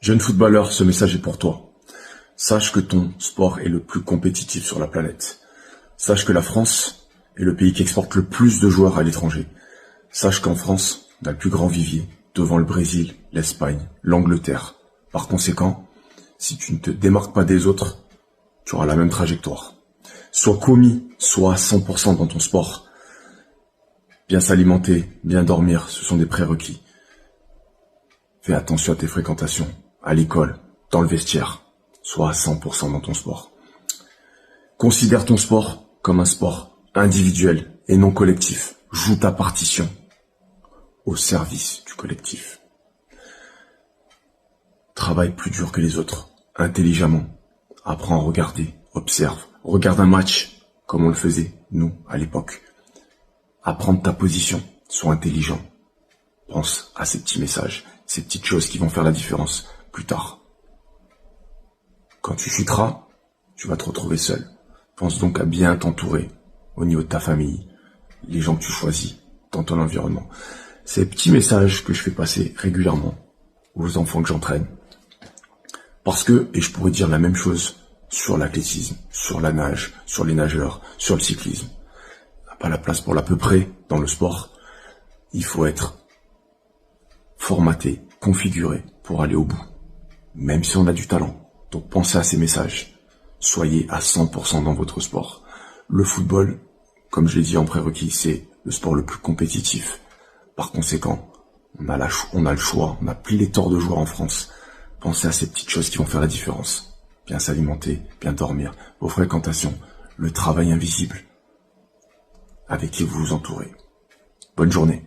Jeune footballeur, ce message est pour toi. Sache que ton sport est le plus compétitif sur la planète. Sache que la France est le pays qui exporte le plus de joueurs à l'étranger. Sache qu'en France, on a le plus grand vivier, devant le Brésil, l'Espagne, l'Angleterre. Par conséquent, si tu ne te démarques pas des autres, tu auras la même trajectoire. Sois commis, sois à 100% dans ton sport. Bien s'alimenter, bien dormir, ce sont des prérequis. Fais attention à tes fréquentations, à l'école, dans le vestiaire. Sois à 100% dans ton sport. Considère ton sport comme un sport individuel et non collectif. Joue ta partition au service du collectif. Travaille plus dur que les autres, intelligemment. Apprends à regarder, observe. Regarde un match, comme on le faisait, nous, à l'époque. Apprends ta position, sois intelligent. Pense à ces petits messages, ces petites choses qui vont faire la différence plus tard. Quand tu chuteras, tu vas te retrouver seul. Pense donc à bien t'entourer au niveau de ta famille, les gens que tu choisis dans ton environnement. Ces petits messages que je fais passer régulièrement aux enfants que j'entraîne. Parce que, et je pourrais dire la même chose sur l'athlétisme, sur la nage, sur les nageurs, sur le cyclisme. Il n'y a pas la place pour l'à peu près dans le sport. Il faut être formaté, configuré pour aller au bout. Même si on a du talent. Donc pensez à ces messages. Soyez à 100% dans votre sport. Le football, comme je l'ai dit en prérequis, c'est le sport le plus compétitif. Par conséquent, on a le choix, on a pléthore de joueurs en France. Pensez à ces petites choses qui vont faire la différence. Bien s'alimenter, bien dormir, vos fréquentations, le travail invisible avec qui vous vous entourez. Bonne journée.